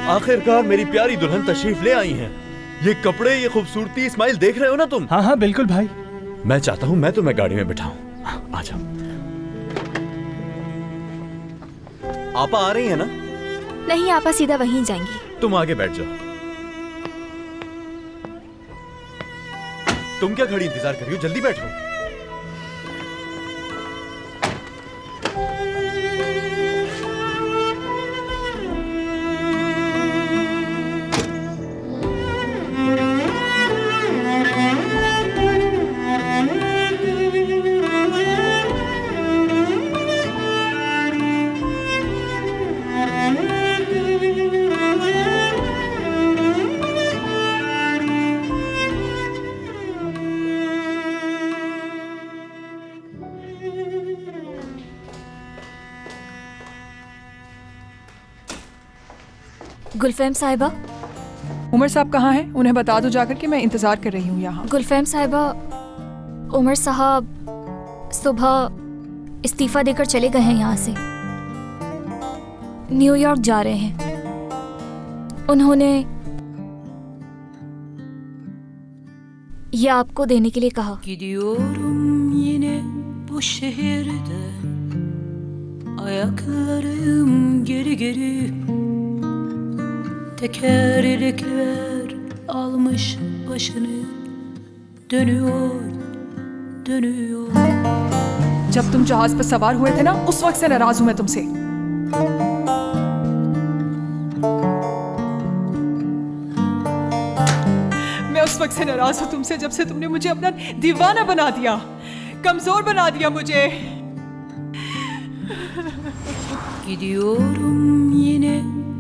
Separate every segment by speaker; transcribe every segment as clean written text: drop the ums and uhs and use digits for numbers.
Speaker 1: आखिरकार मेरी प्यारी दुल्हन तशरीफ ले आई हैं। ये कपड़े, ये खूबसूरती, इस्माइल, देख रहे हो ना तुम?
Speaker 2: हाँ हाँ बिल्कुल भाई।
Speaker 1: मैं चाहता हूँ मैं तुम्हें गाड़ी में बिठाऊं। आ जाओ। आपा आ रही है ना?
Speaker 3: नहीं, आपा सीधा वहीं जाएंगी।
Speaker 1: तुम आगे बैठ जाओ। तुम क्या खड़ी इंतजार कर रही हो? जल्दी बैठो।
Speaker 3: गुलफैम साहिबा।
Speaker 4: उमर साहब कहाँ हैं? उन्हें बता दो जाकर कि मैं इंतजार कर रही हूँ यहाँ।
Speaker 3: गुलफैम साहिबा, उमर साहब सुबह इस्तीफा देकर चले गए हैं यहाँ से। न्यूयॉर्क जा रहे हैं। उन्होंने ये आपको देने के लिए कहा।
Speaker 5: Gidiyorum yine bu şehirde, ayaklarım geri geri, tekerlekler almış başını, dönüyor, dönüyor.
Speaker 4: जब तुम जहाज पर सवार हुए थे ना, उस वक्त से नाराज हूं मैं तुमसे। मैं उस वक्त से नाराज हूं तुमसे जब से तुमने मुझे अपना दीवाना बना दिया, कमजोर बना दिया मुझे।
Speaker 5: Gidiyorum yine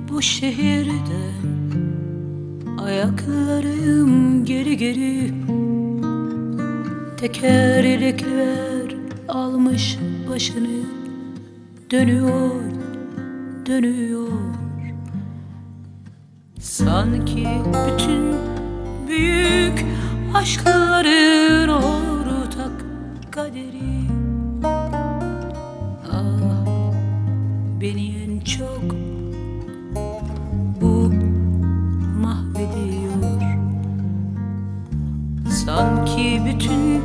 Speaker 5: bu şehirde, ayaklarım geri geri, tekerlekler almış başını, dönüyor, dönüyor. Sanki bütün büyük aşkların ortak kaderi. Ah, beni en çok bu mahvediyor. Sanki bütün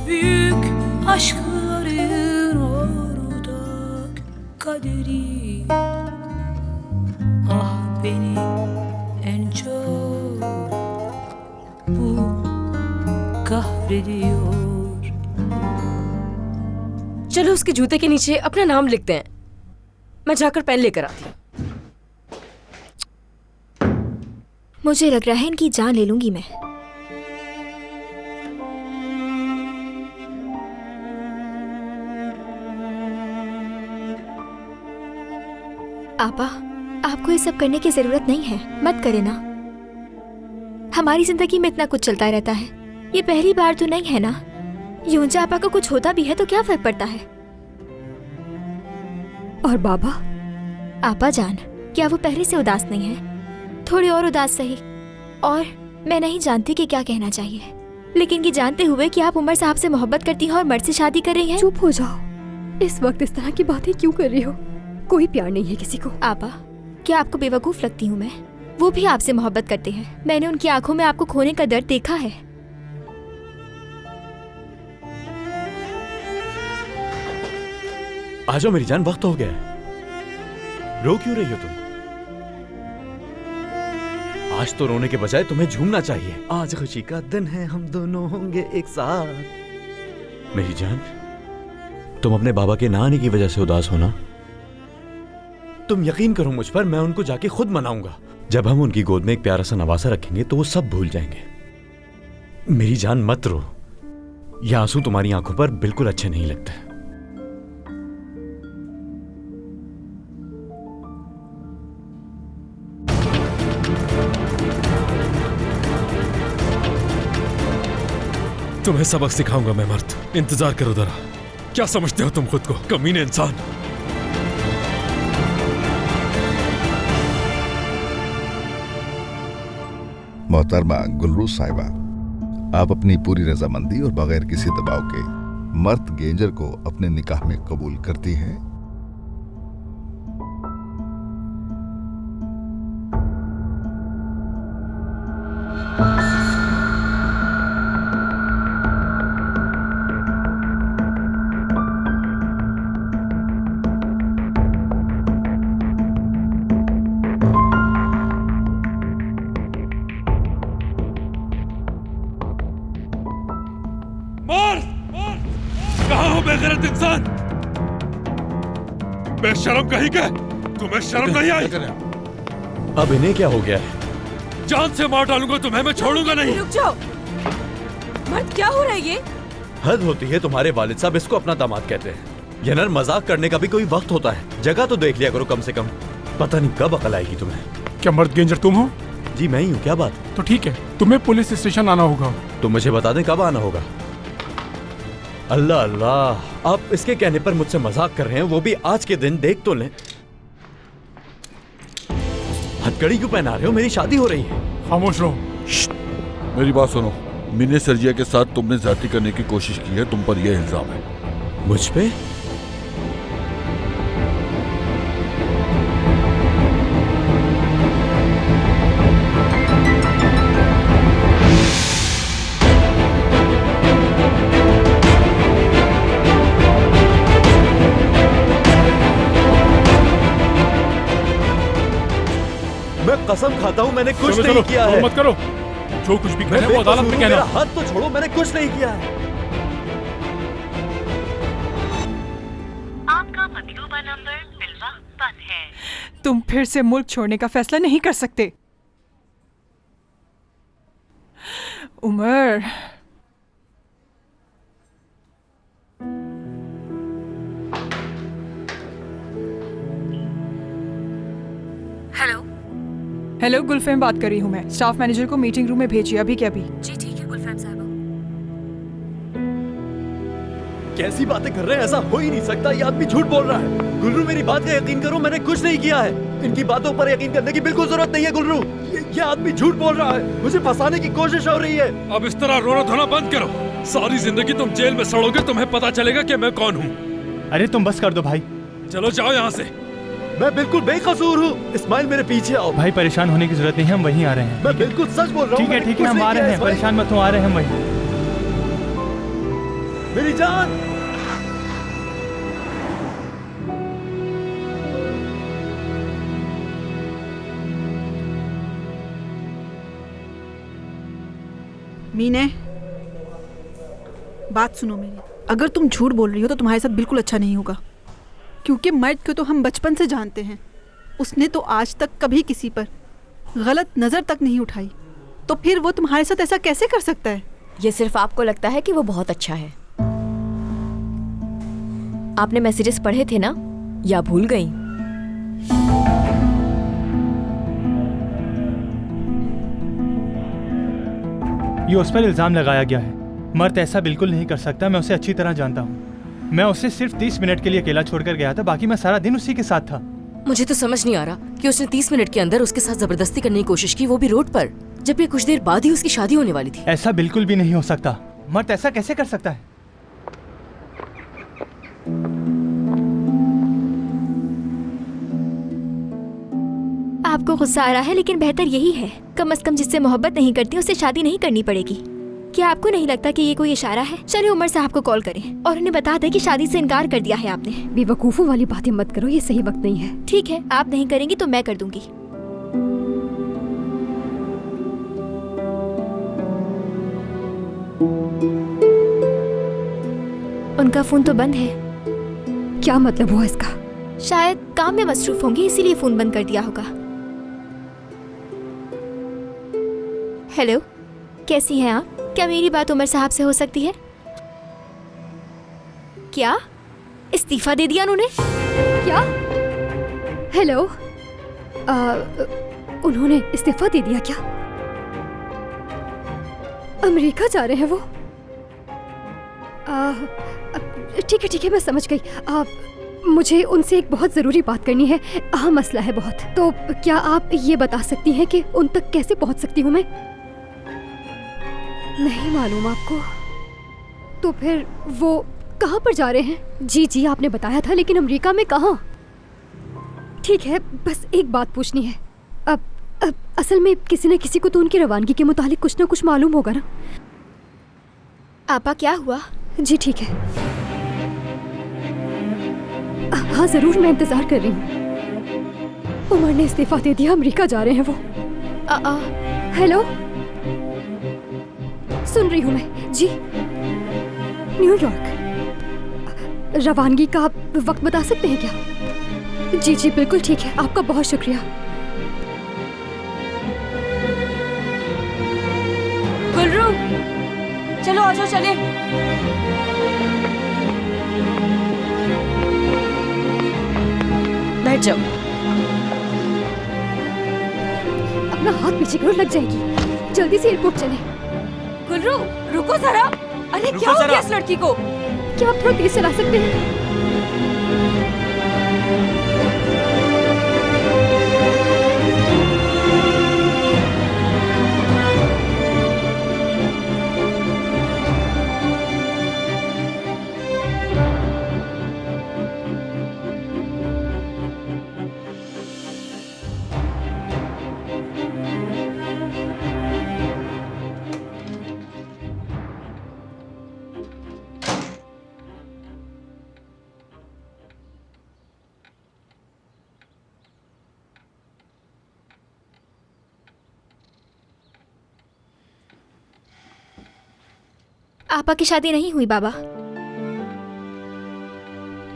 Speaker 5: büyük aşkların ortak kaderi. Ah, beni en çok bu kahrediyor.
Speaker 6: चलो उसके जूते के नीचे अपना नाम लिखते हैं। मैं जाकर पेन लेकर आती हूँ।
Speaker 3: मुझे लग रहा है इनकी जान ले लूंगी मैं। आपा, आपको ये सब करने की जरूरत नहीं है, मत करे ना। हमारी जिंदगी में इतना कुछ चलता रहता है, ये पहली बार तो नहीं है ना। यूंजा आपा को कुछ होता भी है तो क्या फर्क पड़ता है। और बाबा, आपा जान, क्या वो पहले से उदास नहीं है? थोड़ी और उदास सही। और मैं नहीं जानती कि क्या कहना चाहिए, लेकिन ये जानते हुए कि आप उमर साहब से मोहब्बत करती हैं और मर्द से शादी कर रही हैं।
Speaker 7: चुप हो जाओ। इस वक्त इस तरह की बातें क्यों कर रही हो? कोई प्यार नहीं है किसी को।
Speaker 3: आपा, क्या आपको बेवकूफ लगती हूँ मैं? वो भी आपसे मोहब्बत करते हैं। मैंने उनकी आंखों में आपको खोने का दर्द देखा है।
Speaker 1: आ जाओ मेरी जान, वक्त हो गया है। रो क्यों रही हो तुम? आज तो रोने के बजाय तुम्हें झूमना चाहिए। आज खुशी का दिन है, हम दोनों होंगे एक साथ। मेरी जान, तुम अपने बाबा के ना आने की वजह से उदास हो ना? तुम यकीन करो मुझ पर, मैं उनको जाके खुद मनाऊंगा। जब हम उनकी गोद में एक प्यारा सा नवासा रखेंगे तो वो सब भूल जाएंगे। मेरी जान मत रो, ये आंसू तुम्हारी आंखों पर बिल्कुल अच्छे नहीं लगते।
Speaker 8: तुम्हें सबक सिखाऊंगा मैं मर्द। इंतजार करो जरा। क्या समझते हो तुम खुद को, कमीने इंसान?
Speaker 9: मोहतरमा गुलरू साहिबा, आप अपनी पूरी रजामंदी और बगैर किसी दबाव के मर्द गेंजर को अपने निकाह में कबूल करती हैं?
Speaker 8: कहाँ हो बेगैरत इंसान? बेशरम कहीं के? तुम्हें शर्म नहीं आई?
Speaker 1: अब इन्हें क्या हो गया है?
Speaker 8: जान से मार डालूंगा तुम्हें, मैं छोड़ूंगा नहीं।
Speaker 6: रुक जाओ। मर्द क्या हो रहा है ये?
Speaker 1: हद होती है तुम्हारे वालिद साहब, इसको अपना दामाद कहते हैं। जनरल मजाक करने का भी कोई वक्त होता है, जगह तो देख लिया करो कम से कम। पता नहीं कब अकल आएगी तुम्हें।
Speaker 2: क्या मर्द गेंजर तुम हो?
Speaker 1: जी मैं ही हूँ, क्या बात?
Speaker 2: तो ठीक है, तुम्हें पुलिस स्टेशन आना होगा।
Speaker 1: तो मुझे बता दें कब आना होगा। अल्लाह अल्लाह, आप इसके कहने पर मुझसे मजाक कर रहे हैं, वो भी आज के दिन। देख तो लें, हथकड़ी क्यों पहना रहे हो? मेरी शादी हो रही है।
Speaker 2: खामोश रहो।
Speaker 9: मेरी बात सुनो, मिने सर्जिया के साथ तुमने ज्यादती करने की कोशिश की है, तुम पर यह इल्जाम है।
Speaker 1: मुझ पे? मैं कसम खाता हूँ मैंने कुछ नहीं किया है।
Speaker 2: मत करो, जो कुछ भी कहना है वो अदालत में कहना।
Speaker 1: मेरा हाथ तो छोड़ो, मैंने कुछ नहीं किया है।
Speaker 10: आपका मतलूबा नंबर बिलवक्त बंद है।
Speaker 4: तुम फिर से मुल्क छोड़ने का फैसला नहीं कर सकते। उमर, हेलो, गुलफहम बात कर रही हूँ मैं। स्टाफ मैनेजर को मीटिंग रूम में भेजिए अभी के अभी।
Speaker 3: जी ठीक है गुलफहम साहबा।
Speaker 1: कैसी बातें कर रहे हैं? ऐसा हो ही नहीं सकता, ये आदमी झूठ बोल रहा है। गुलरू मेरी बात का यकीन करो, मैंने कुछ नहीं किया है। इनकी बातों पर यकीन करने की बिल्कुल जरूरत नहीं है गुलरू। ये आदमी झूठ बोल रहा है, मुझे फंसाने की कोशिश हो रही है।
Speaker 8: अब इस तरह रोना धोना बंद करो। सारी जिंदगी तुम जेल में सड़ोगे, तुम्हें पता चलेगा कि मैं कौन हूँ।
Speaker 2: अरे तुम बस कर दो भाई।
Speaker 8: चलो जाओ यहाँ से।
Speaker 1: मैं बिल्कुल बेकसूर हूँ। इस्माइल मेरे पीछे आओ।
Speaker 2: भाई परेशान होने की जरूरत नहीं है, हम वहीं आ रहे हैं।
Speaker 1: मैं बिल्कुल सच बोल रहा हूँ।
Speaker 2: ठीक है, हम आ रहे हैं, परेशान मत हो, आ रहे हैं हम वहीं।
Speaker 1: मेरी जान,
Speaker 11: मीने, बात सुनो मेरी। अगर तुम झूठ बोल रही हो तो तुम्हारे साथ बिल्कुल अच्छा नहीं होगा, क्योंकि मर्द को तो हम बचपन से जानते हैं। उसने तो आज तक कभी किसी पर गलत नज़र तक नहीं उठाई, तो फिर वो तुम्हारे साथ ऐसा कैसे कर सकता है?
Speaker 3: ये सिर्फ आपको लगता है कि वो बहुत अच्छा है। आपने मैसेजेस पढ़े थे ना, या भूल गई?
Speaker 2: ये उस पर इल्जाम लगाया गया है। मर्द ऐसा बिल्कुल नहीं कर सकता, मैं उसे अच्छी तरह जानता हूँ। मैं उसे सिर्फ 30 मिनट के लिए अकेला छोड़कर गया था, बाकी मैं सारा दिन उसी के साथ था।
Speaker 6: मुझे तो समझ नहीं आ रहा कि उसने 30 मिनट के अंदर उसके साथ जबरदस्ती करने की कोशिश की, वो भी रोड पर, जबकि कुछ देर बाद ही उसकी शादी होने वाली थी।
Speaker 2: ऐसा बिल्कुल भी नहीं हो सकता। मर्द ऐसा कैसे कर सकता है?
Speaker 3: आपको गुस्सा आ रहा है, लेकिन बेहतर यही है। कम से कम जिससे मोहब्बत नहीं करती उससे शादी नहीं करनी पड़ेगी। क्या आपको नहीं लगता कि ये कोई इशारा है? चलिए उमर साहब को कॉल करें और उन्हें बता दें कि शादी से इनकार कर दिया है आपने।
Speaker 7: बेवकूफों वाली बातें मत करो, ये सही वक्त नहीं है।
Speaker 3: ठीक है, आप नहीं करेंगी तो मैं कर दूंगी। उनका फोन तो बंद है।
Speaker 7: क्या मतलब हुआ इसका?
Speaker 3: शायद काम में मसरूफ होंगे, इसीलिए फोन बंद कर दिया होगा। हेलो, कैसी हैं आप? क्या मेरी बात उमर साहब से हो सकती है? क्या इस्तीफा दे दिया उन्होंने?
Speaker 7: क्या? हेलो, उन्होंने इस्तीफा दे दिया क्या? अमेरिका जा रहे हैं वो? ठीक है, मैं समझ गई। मुझे उनसे एक बहुत ज़रूरी बात करनी है, अहम मसला है बहुत। तो क्या आप ये बता सकती हैं कि उन तक कैसे पहुंच सकती हूँ मैं? नहीं मालूम आपको? तो फिर वो कहाँ पर जा रहे हैं? जी आपने बताया था, लेकिन अमेरिका में कहाँ? ठीक है, बस एक बात पूछनी है। अब असल में किसी न किसी को तो उनकी रवानगी के मुतालिक कुछ ना कुछ मालूम होगा ना।
Speaker 3: आपा क्या हुआ?
Speaker 7: जी ठीक है, हाँ जरूर, मैं इंतजार कर रही हूँ। उमर ने इस्तीफा दे दिया, अमेरिका जा रहे हैं वो। हेलो, सुन रही हूँ मैं जी। न्यूयॉर्क रवानगी का आप वक्त बता सकते हैं क्या? जी जी बिल्कुल ठीक है, आपका बहुत शुक्रिया।
Speaker 6: गुलरू, चलो आ जाओ, चले। बैठ जाओ।
Speaker 7: अपना हाथ पीछे करो, लग जाएगी। जल्दी से एयरपोर्ट चले।
Speaker 6: गुलरू रुको जरा। अरे क्या हो गया इस लड़की को?
Speaker 7: क्या आप थोड़ा तेज चला सकते हैं?
Speaker 3: आपा की शादी नहीं हुई बाबा।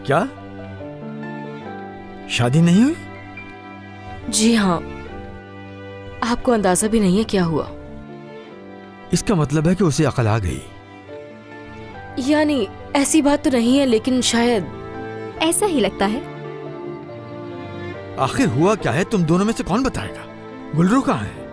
Speaker 12: क्या? शादी नहीं हुई?
Speaker 6: जी हाँ, आपको अंदाजा भी नहीं है क्या हुआ।
Speaker 12: इसका मतलब है कि उसे अकल आ गई।
Speaker 6: यानी ऐसी बात तो नहीं है, लेकिन शायद
Speaker 3: ऐसा ही लगता है।
Speaker 12: आखिर हुआ क्या है, तुम दोनों में से कौन बताएगा? गुलरू कहाँ है?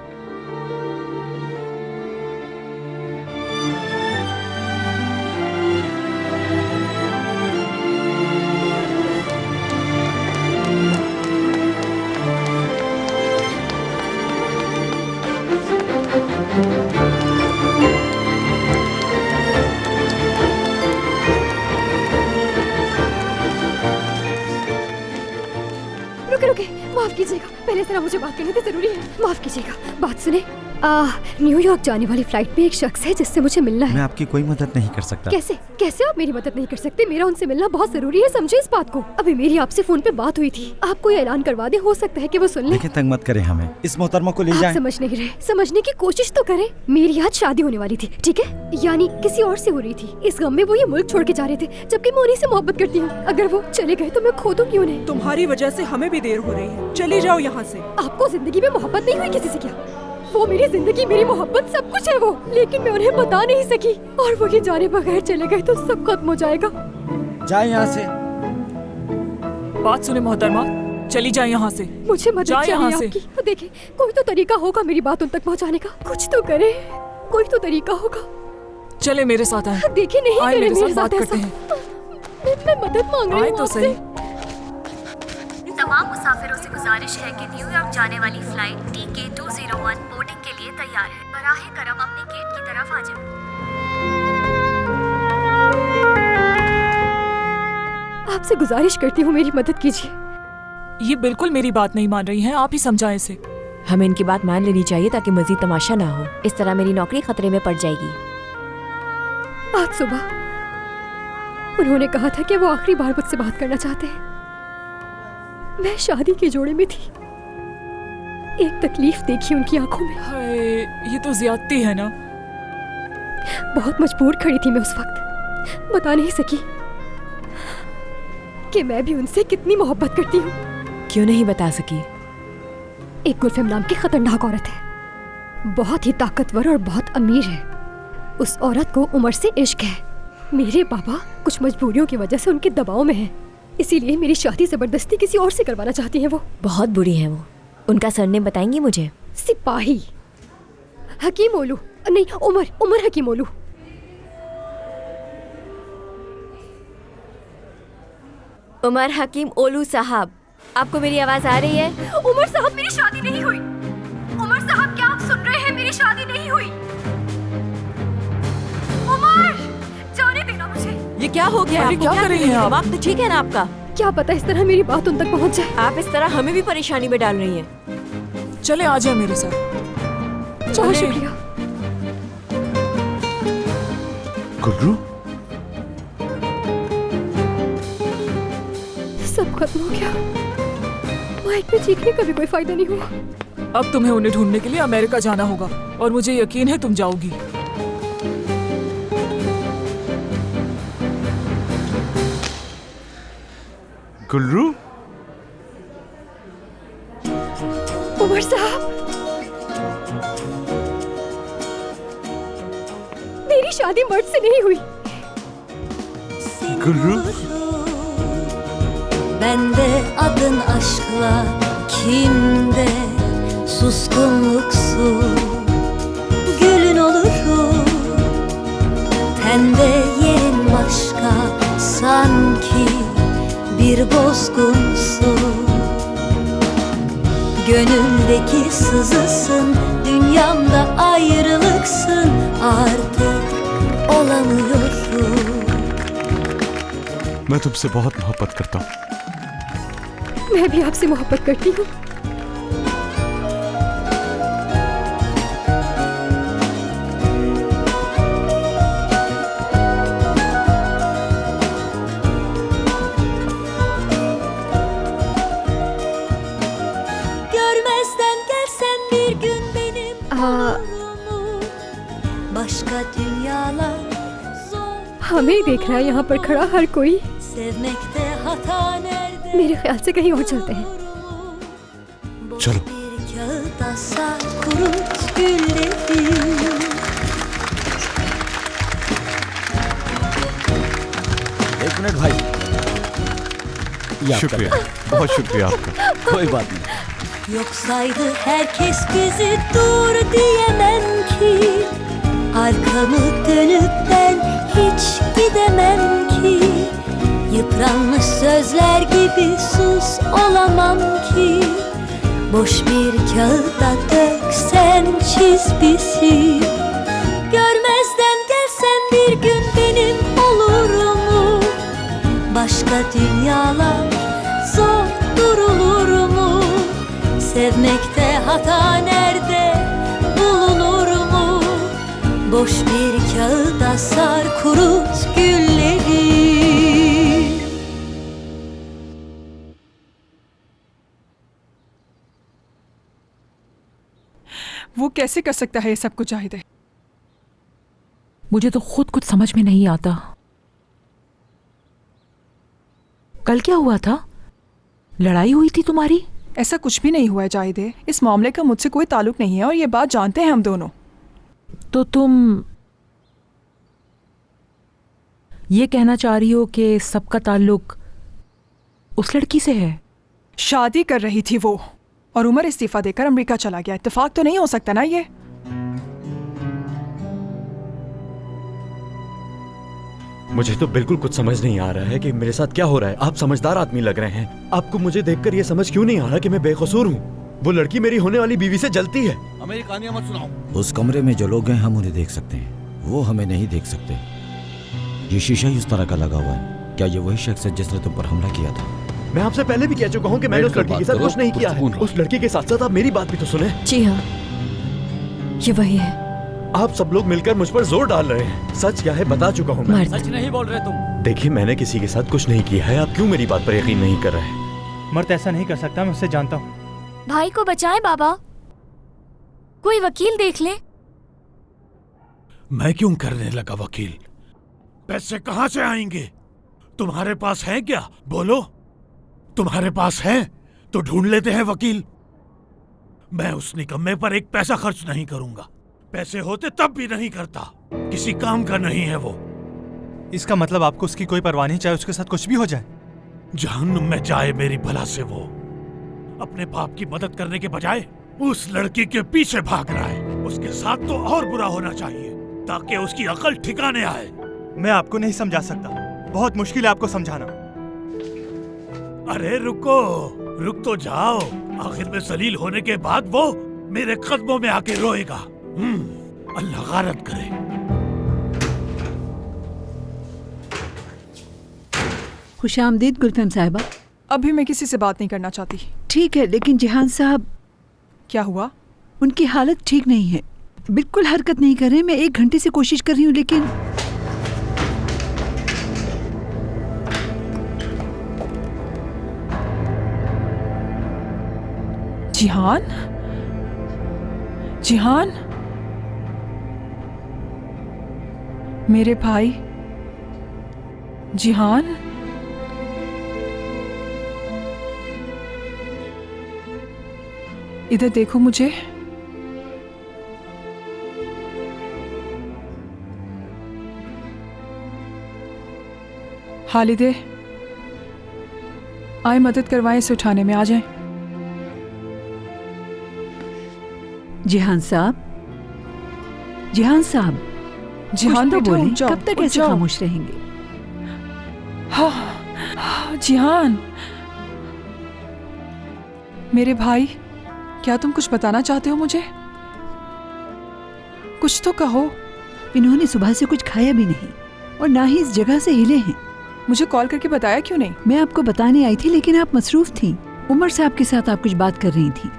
Speaker 7: माफ कीजिएगा, पहले से ना मुझे बात करनी तो जरूरी है। माफ कीजिएगा, बात सुने। न्यूयॉर्क जाने वाली फ्लाइट में एक शख्स है जिससे मुझे मिलना है।
Speaker 13: मैं आपकी कोई मदद नहीं कर सकता।
Speaker 7: कैसे कैसे आप मेरी मदद नहीं कर सकते? मेरा उनसे मिलना बहुत जरूरी है, समझे इस बात को। अभी मेरी आपसे फोन पे बात हुई थी, आप कोई ऐलान करवा दे, हो सकता है कि वो सुन ले।
Speaker 13: लेकिन तंग मत करें हमें, इस मोहतरमा को ले जाएं।
Speaker 7: आप समझ नहीं रहे, समझने की कोशिश तो करें। मेरी आज शादी होने वाली थी, ठीक है, यानी किसी और से हो रही थी। इस गम में वो ये मुल्क छोड़ के जा रहे थे, जबकि मैं उन्हीं से मोहब्बत करती हूँ। अगर वो चले गए तो मैं खो दूंगी उन्हें।
Speaker 4: तुम्हारी वजह से हमें भी देर हो रही है, चली जाओ यहाँ से।
Speaker 7: आपको जिंदगी में मोहब्बत नहीं हुई किसी से क्या? वो मेरी जिंदगी, मेरी मोहब्बत, सब कुछ है वो, लेकिन मैं उन्हें बता नहीं सकी। और वो ये जाने बगैर चले गए तो सब खत्म हो जाएगा।
Speaker 13: जाए यहाँ से।
Speaker 4: बात सुने मोहतरमा, चली जाए यहाँ से।
Speaker 7: मुझे मदद चाहिए आपकी। देखिए, कोई तो तरीका होगा मेरी बात उन तक पहुँचाने का। कुछ तो करे, कोई तो तरीका होगा।
Speaker 4: चले मेरे साथ आए।
Speaker 7: देखिए नहीं करे,
Speaker 4: मेरे साथ बात करते हैं।
Speaker 7: मैं मदद मांग रही हूँ आपसे।
Speaker 14: तमाम मुसाफिरों से गुजारिश है कि न्यूयॉर्क जाने वाली फ्लाइट TK201 बोर्डिंग के लिए तैयार है। बराहे करम अपने गेट की तरफ आ जाएं।
Speaker 7: आपसे गुजारिश करती हूँ, मेरी मदद कीजिए।
Speaker 4: ये बिल्कुल मेरी बात नहीं मान रही हैं, आप ही समझाएं इसे।
Speaker 15: हमें इनकी बात मान लेनी चाहिए ताकि मजीद तमाशा ना हो। इस तरह मेरी नौकरी खतरे में पड़ जाएगी।
Speaker 7: आज सुबह उन्होंने कहा था कि वो आखिरी बार मुझसे बात करना चाहते हैं। मैं शादी के जोड़े में थी, एक तकलीफ देखी उनकी आंखों में।
Speaker 4: हाय, ये तो ज्यादती है ना।
Speaker 7: बहुत मजबूर खड़ी थी मैं उस वक्त, बता नहीं सकी कि मैं भी उनसे कितनी मोहब्बत करती हूँ।
Speaker 15: क्यों नहीं बता सकी?
Speaker 7: एक गुलफम नाम की खतरनाक औरत है, बहुत ही ताकतवर और बहुत अमीर है। उस औरत को उमर से इश्क है। मेरे बाबा कुछ मजबूरियों की वजह से उनके दबाव में हैं, इसीलिए मेरी शादी जबरदस्ती किसी और से करवाना चाहती हैं वो।
Speaker 15: बहुत बुरी है वो। उनका सरनेम बताएंगी मुझे?
Speaker 7: सिपाही हकीम ओलू, नहीं उमर हकीम ओलू।
Speaker 15: उमर हकीम ओलू साहब, आपको मेरी आवाज आ रही है?
Speaker 7: उमर साहब, मेरी शादी नहीं हुई। उमर साहब, क्या आप सुन रहे हैं? मेरी शादी नहीं हुई। उमर, जाने देना मुझे।
Speaker 15: ये क्या हो गया?
Speaker 4: क्या कर रही हैं आप?
Speaker 15: दिमाग तो ठीक है ना आपका?
Speaker 7: क्या पता इस तरह मेरी बात उन तक पहुंच जाए।
Speaker 15: आप इस तरह हमें भी परेशानी में डाल रही हैं।
Speaker 4: चले आ जाए मेरे साथ।
Speaker 7: बहुत शुक्रिया।
Speaker 1: गुल्रू,
Speaker 7: सब खत्म हो गया। माइक पे चीखने का भी कोई फायदा नहीं हुआ।
Speaker 4: अब तुम्हें उन्हें ढूंढने के लिए अमेरिका जाना होगा और मुझे यकीन है तुम जाओगी।
Speaker 1: गुल्रू,
Speaker 7: उमर साहब, मेरी शादी मर्द से नहीं हुई।
Speaker 1: गुल्रू,
Speaker 5: bende adın aşkla, kimde suskunluksu, gülün olurum, tende yerin başka, sanki bir bozgunsun. Gönüldeki sızısın, dünyamda ayrılıksın, artık olamıyorum.
Speaker 1: मैं तुमसे बहुत मोहब्बत करता हूँ।
Speaker 7: मैं भी आपसे मोहब्बत करती हूँ।
Speaker 5: Görmezden gelsen bir gün benim olurumu, başka dünyalar
Speaker 7: हमें ही देख रहा है यहाँ पर खड़ा हर कोई।
Speaker 5: sevmekte hata nerede?
Speaker 7: मेरे ख्याल से कहीं और चलते हैं।
Speaker 1: चलो।
Speaker 5: Bir kağıda sar kurut gülleri.
Speaker 13: एक मिनट भाई।
Speaker 1: शुक्रिया, बहुत शुक्रिया आपका।
Speaker 13: कोई बात नहीं।
Speaker 5: Yoksaydı herkes bizi dur diyemem ki. Arkamı dönüp ben hiç gidemem ki. Yıpranmış sözler gibi sus olamam ki. Boş bir kağıda döksen çiz bizi. Görmezden gelsen bir gün benim olurum. Başka dünyalar zor durulur mu? Sevmekte hata nerede bulunur mu? Boş bir kağıda sar kurut gülleri.
Speaker 4: वो कैसे कर सकता है ये सब कुछ जाहिद है?
Speaker 16: मुझे तो खुद कुछ समझ में नहीं आता। कल क्या हुआ था? लड़ाई हुई थी तुम्हारी?
Speaker 4: ऐसा कुछ भी नहीं हुआ है जाहिद है। इस मामले का मुझसे कोई ताल्लुक नहीं है और ये बात जानते हैं हम दोनों।
Speaker 16: तो तुम ये कहना चाह रही हो कि सबका ताल्लुक उस लड़की से है?
Speaker 4: शादी कर रही थी वो और उमर इस्तीफा देकर अमेरिका चला गया। इत्तेफाक तो नहीं हो सकता ना ये?
Speaker 1: मुझे तो बिल्कुल कुछ समझ नहीं आ रहा है कि मेरे साथ क्या हो रहा है। आप समझदार आदमी लग रहे हैं। आपको मुझे देखकर ये समझ क्यों नहीं आ रहा कि मैं बेकसूर हूँ? वो लड़की मेरी होने वाली बीवी से जलती है।
Speaker 13: हमें कहानियां मत सुनाओ। उस कमरे में जो लोग हैं हम उन्हें देख सकते हैं, वो हमें नहीं देख सकते। ये शीशा ही उस तरह का लगा हुआ है। क्या ये वही शख्स है जिसने तुम पर हमला किया था?
Speaker 1: मैं आपसे पहले भी कह चुका हूँ कि मैंने उस लड़की के साथ कुछ नहीं किया है। उस लड़की के साथ साथ आप मेरी बात भी तो सुने।
Speaker 15: जी हाँ, ये वही है।
Speaker 1: आप सब लोग मिलकर मुझ पर जोर डाल रहे हैं। सच क्या है बता चुका हूँ मैं।
Speaker 13: सच नहीं बोल रहे तुम।
Speaker 1: देखिए मैंने किसी के साथ कुछ नहीं किया है। आप क्यों मेरी बात पर यकीन नहीं कर रहे हैं?
Speaker 2: मर्द ऐसा नहीं कर सकता, मैं उससे जानता हूँ।
Speaker 3: भाई को बचाएं बाबा, कोई वकील देख ले।
Speaker 8: मैं क्यों करने लगा वकील? पैसे कहाँ से आएंगे? तुम्हारे पास है क्या? बोलो, तुम्हारे पास है तो ढूंढ लेते हैं वकील। मैं उस निकम्मे पर एक पैसा खर्च नहीं करूंगा। पैसे होते तब भी नहीं करता। किसी काम का नहीं है वो।
Speaker 2: इसका मतलब आपको उसकी कोई परवाह नहीं, चाहे उसके साथ कुछ भी हो जाए?
Speaker 8: जहन्नुम में जाए मेरी भला से वो। अपने बाप की मदद करने के बजाय उस लड़की के पीछे भाग रहा है। उसके साथ तो और बुरा होना चाहिए ताकि उसकी अकल ठिकाने आए।
Speaker 2: मैं आपको नहीं समझा सकता, बहुत मुश्किल है आपको समझाना।
Speaker 8: अरे रुको, रुक तो जाओ। आखिर में जलील होने के बाद वो मेरे कदमों में आके रोएगा। अल्लाह गारत करे।
Speaker 17: खुशामदीद गुलफम साहिबा।
Speaker 4: अभी मैं किसी से बात नहीं करना चाहती।
Speaker 17: ठीक है, लेकिन जिहान साहब
Speaker 4: क्या हुआ?
Speaker 17: उनकी हालत ठीक नहीं है, बिल्कुल हरकत नहीं कर रहे। मैं 1 घंटे से कोशिश कर रही हूँ लेकिन
Speaker 4: जिहान? जिहान? मेरे भाई जिहान? इधर देखो मुझे। हालिदे, आए मदद करवाएं, इसे उठाने में आ जाएं।
Speaker 17: जिहान साहब, जिहान साहब,
Speaker 4: जिहान
Speaker 17: तो
Speaker 4: बेटा,
Speaker 17: बोले,
Speaker 4: उठ जाओ,
Speaker 17: कब तक
Speaker 4: उठ
Speaker 17: ऐसे
Speaker 4: जाओ।
Speaker 17: खामोश रहेंगे?
Speaker 4: हाँ, जिहान, मेरे भाई, क्या तुम कुछ बताना चाहते हो मुझे? कुछ तो कहो।
Speaker 17: इन्होंने सुबह से कुछ खाया भी नहीं और ना ही इस जगह से हिले हैं।
Speaker 4: मुझे कॉल करके बताया क्यों नहीं?
Speaker 17: मैं आपको बताने आई थी लेकिन आप मसरूफ थी। उमर साहब के साथ आप कुछ बात कर रही थी।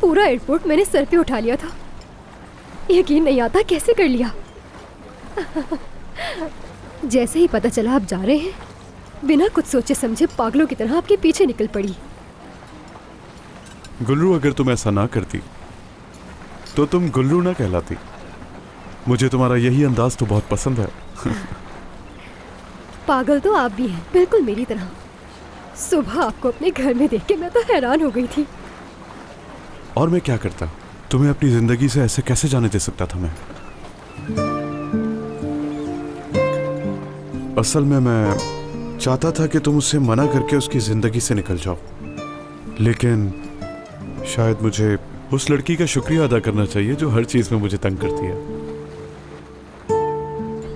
Speaker 7: पूरा एयरपोर्ट मैंने सर पे उठा लिया था। यकीन नहीं आता कैसे कर लिया। जैसे ही पता चला आप जा रहे हैं, बिना कुछ सोचे समझे पागलों की तरह आपके पीछे निकल पड़ी।
Speaker 18: गुल्रू, अगर तुम ऐसा ना करती तो तुम गुल्रू ना कहलाती। मुझे तुम्हारा यही अंदाज तो बहुत पसंद है।
Speaker 7: पागल तो आप भी हैं, बिल्कुल मेरी तरह। सुबह आपको अपने घर में देख के मैं तो हैरान हो गई थी।
Speaker 18: और मैं क्या करता? तुम्हें अपनी जिंदगी से ऐसे कैसे जाने दे सकता था मैं? असल में मैं चाहता था कि तुम उससे मना करके उसकी जिंदगी से निकल जाओ, लेकिन शायद मुझे उस लड़की का शुक्रिया अदा करना चाहिए जो हर चीज में मुझे तंग करती है।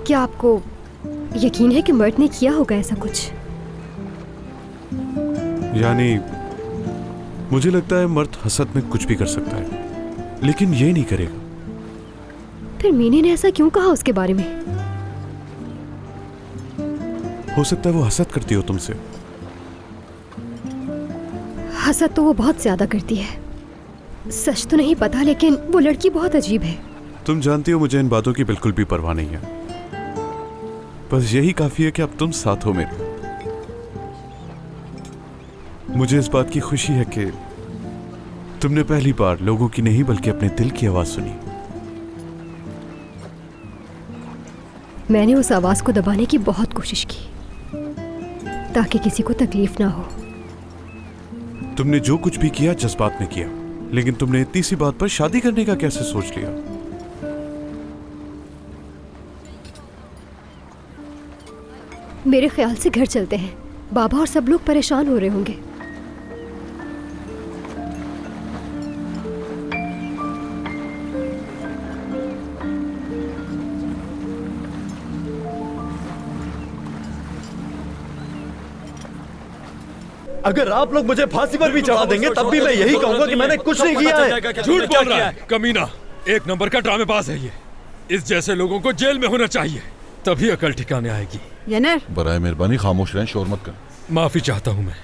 Speaker 7: क्या आपको यकीन है कि मर्द ने किया होगा ऐसा कुछ?
Speaker 18: यानी मुझे लगता है मर्द हसद में कुछ भी कर सकता है, लेकिन ये नहीं करेगा।
Speaker 7: फिर मीने ने ऐसा क्यों कहा उसके बारे में?
Speaker 18: हो सकता है वो हसद करती हो तुमसे।
Speaker 7: हसद तो वो बहुत ज्यादा करती है। सच तो नहीं पता, लेकिन वो लड़की बहुत अजीब है।
Speaker 18: तुम जानती हो मुझे इन बातों की बिल्कुल भी परवाह नहीं है। बस यही काफी है कि अब तुम साथ हो मेरे। मुझे इस बात की खुशी है कि तुमने पहली बार लोगों की नहीं बल्कि अपने दिल की आवाज सुनी।
Speaker 7: मैंने उस आवाज को दबाने की बहुत कोशिश की ताकि किसी को तकलीफ ना हो।
Speaker 18: तुमने जो कुछ भी किया जज्बात में किया, लेकिन तुमने इतनी सी बात पर शादी करने का कैसे सोच लिया?
Speaker 7: मेरे ख्याल से घर चलते हैं। बाबा और सब लोग परेशान हो रहे होंगे।
Speaker 1: अगर आप लोग मुझे फांसी पर भी चढ़ा देंगे तब भी मैं यही कहूंगा कि मैंने कुछ नहीं किया है।
Speaker 19: झूठ बोल रहा है कमीना, 1 नंबर का ड्रामेबाज है ये। इस जैसे लोगों को जेल में होना चाहिए, तभी अकल ठिकाने आएगी।
Speaker 11: यनर,
Speaker 9: बराए मेहरबानी खामोश रहें, शोर मत कर।
Speaker 19: माफी चाहता हूं मैं।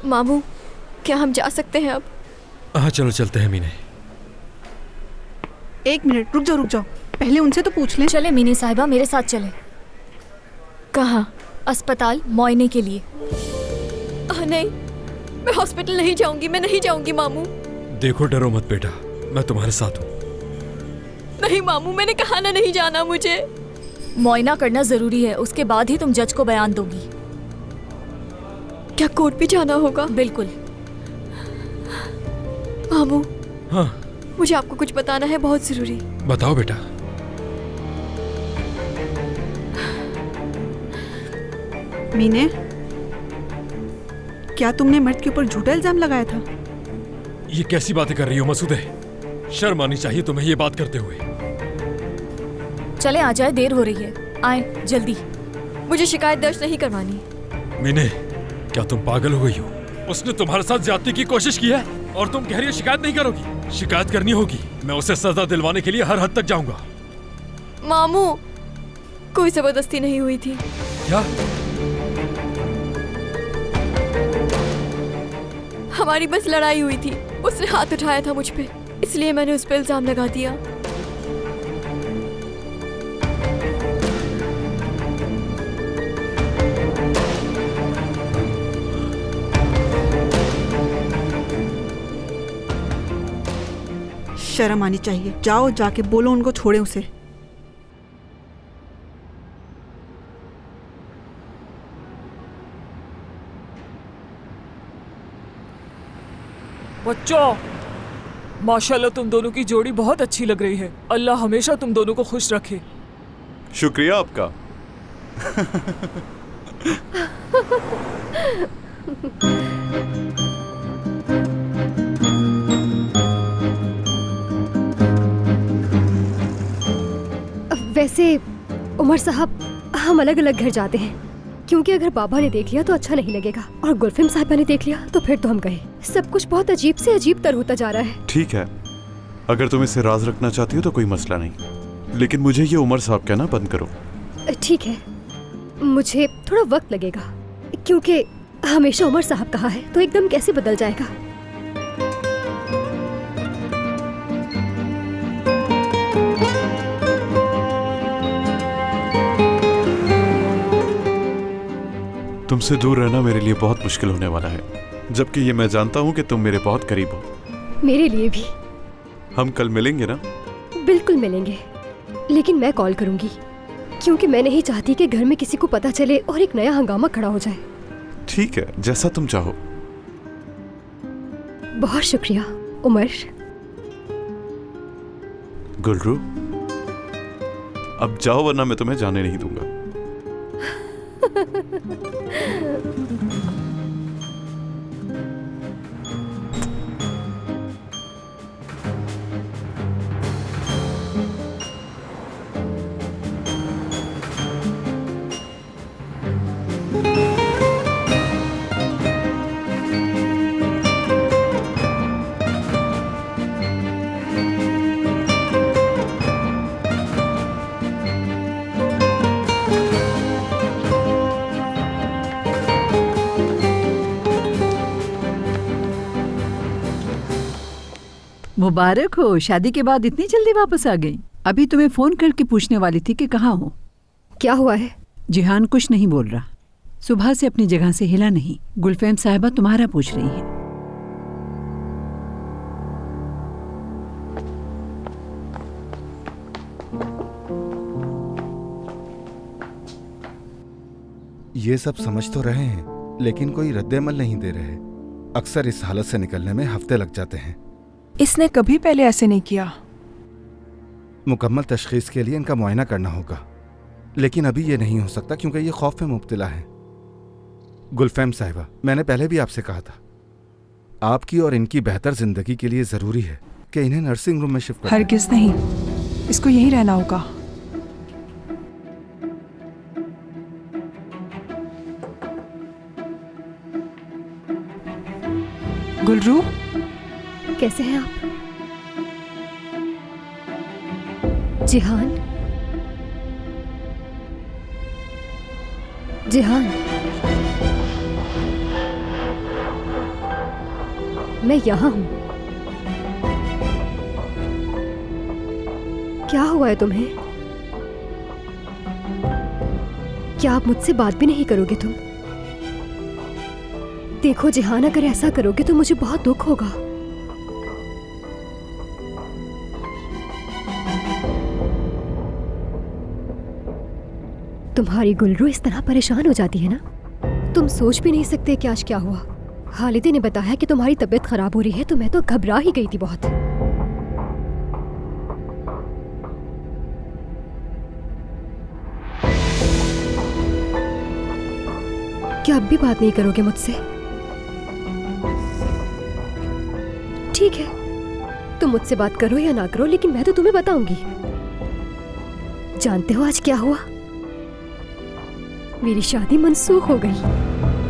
Speaker 15: मामू, क्या हम जा सकते हैं अब?
Speaker 19: हाँ चलो चलते हैं मीने।
Speaker 11: 1 मिनट रुक जाओ, पहले उनसे तो पूछ लें।
Speaker 14: चले मीने साहिबा, मेरे साथ चले।
Speaker 15: कहाँ?
Speaker 14: अस्पताल मुआयने के लिए।
Speaker 15: नहीं, मैं हॉस्पिटल नहीं जाऊंगी, मैं नहीं जाऊंगी मामू।
Speaker 19: देखो डरो मत बेटा, मैं तुम्हारे साथ हूँ।
Speaker 15: नहीं मामू, मैंने कहा ना नहीं जाना मुझे।
Speaker 14: मुआयना करना जरूरी है, उसके बाद ही तुम जज को बयान दोगी।
Speaker 15: क्या कोर्ट भी जाना होगा?
Speaker 14: बिल्कुल।
Speaker 15: मामू,
Speaker 19: हाँ
Speaker 15: मुझे आपको कुछ बताना है, बहुत जरूरी।
Speaker 19: बताओ बेटा।
Speaker 11: मीने, क्या तुमने मर्द के ऊपर झूठा इल्जाम लगाया था?
Speaker 19: ये कैसी बातें कर रही हो मसूदे? शर्म आनी चाहिए तुम्हें ये बात करते हुए।
Speaker 14: चले आ जाए, देर हो रही है। आए जल्दी।
Speaker 15: मुझे शिकायत दर्ज नहीं करवानी।
Speaker 19: मीने, क्या तुम पागल हो गई हो? उसने तुम्हारे साथ ज्यादती की कोशिश की है और तुम कह रही हो शिकायत नहीं करोगी? शिकायत करनी होगी। मैं उसे सजा दिलवाने के लिए हर हद तक जाऊंगा।
Speaker 15: मामू, कोई जबरदस्ती नहीं हुई थी।
Speaker 19: क्या?
Speaker 15: हमारी बस लड़ाई हुई थी। उसने हाथ उठाया था मुझ पे, इसलिए मैंने उस पे इल्जाम लगा दिया।
Speaker 11: शर्म आनी चाहिए। जाओ जाके बोलो उनको छोड़े उसे।
Speaker 20: बच्चों, माशाल्लाह तुम दोनों की जोड़ी बहुत अच्छी लग रही है। अल्लाह हमेशा तुम दोनों को खुश रखे।
Speaker 18: शुक्रिया आपका।
Speaker 7: वैसे उमर साहब, हम अलग अलग घर जाते हैं, क्योंकि अगर बाबा ने देख लिया तो अच्छा नहीं लगेगा, और गुलफिम साहिबा ने देख लिया तो फिर तो हम गए। सब कुछ बहुत अजीब से अजीब तर होता जा रहा है।
Speaker 18: ठीक है, अगर तुम इसे राज रखना चाहती हो तो कोई मसला नहीं, लेकिन मुझे ये उमर साहब कहना बंद करो।
Speaker 7: ठीक है, मुझे थोड़ा वक्त लगेगा, क्योंकि हमेशा उमर साहब कहा है तो एकदम कैसे बदल जाएगा।
Speaker 18: तुमसे दूर रहना मेरे लिए बहुत मुश्किल होने वाला है, जबकि ये मैं जानता हूँ कि तुम मेरे बहुत करीब हो।
Speaker 7: मेरे लिए भी।
Speaker 18: हम कल मिलेंगे ना?
Speaker 7: बिल्कुल मिलेंगे, लेकिन मैं कॉल करूंगी, क्योंकि मैं नहीं चाहती कि घर में किसी को पता चले और एक नया हंगामा खड़ा हो जाए।
Speaker 18: ठीक है, जैसा तुम चाहो।
Speaker 7: बहुत शुक्रिया उमर।
Speaker 18: गुलरू, अब जाओ वरना मैं तुम्हें जाने नहीं दूंगा।
Speaker 17: मुबारक हो, शादी के बाद इतनी जल्दी वापस आ गई। अभी तुम्हें फोन करके पूछने वाली थी कि कहाँ हो।
Speaker 7: क्या हुआ है?
Speaker 17: जिहान कुछ नहीं बोल रहा, सुबह से अपनी जगह से हिला नहीं। गुलफेम साहिबा तुम्हारा पूछ रही है।
Speaker 21: ये सब समझ तो रहे हैं, लेकिन कोई रद्द-ए-अमल नहीं दे रहे। अक्सर इस हालत से निकलने में हफ्ते लग जाते हैं।
Speaker 22: इसने कभी पहले ऐसे नहीं किया।
Speaker 21: मुकम्मल तशखीस के लिए इनका मुआयना करना होगा, लेकिन अभी ये नहीं हो सकता क्योंकि ये खौफ में मुब्तला है। गुलफेम साहिबा, मैंने पहले भी आपसे कहा था, आपकी और इनकी बेहतर जिंदगी के लिए जरूरी है कि इन्हें नर्सिंग रूम में शिफ्ट करें।
Speaker 22: हरगिज़ नहीं, इसको यहीं रहना होगा। गुलरू,
Speaker 7: कैसे हैं आप? जिहान, जिहान, मैं यहाँ हूँ। क्या हुआ है तुम्हें? क्या आप मुझसे बात भी नहीं करोगे तुम? देखो जिहान, अगर ऐसा करोगे तो मुझे बहुत दुख होगा। तुम्हारी गुलरू इस तरह परेशान हो जाती है ना, तुम सोच भी नहीं सकते कि आज क्या हुआ। खालिदे ने बताया कि तुम्हारी तबीयत खराब हो रही है, तो मैं तो घबरा ही गई थी बहुत। क्या अब भी बात नहीं करोगे मुझसे? ठीक है, तुम मुझसे बात करो या ना करो, लेकिन मैं तो तुम्हें बताऊंगी। जानते हो आज क्या हुआ? मेरी शादी मंसूख हो गई।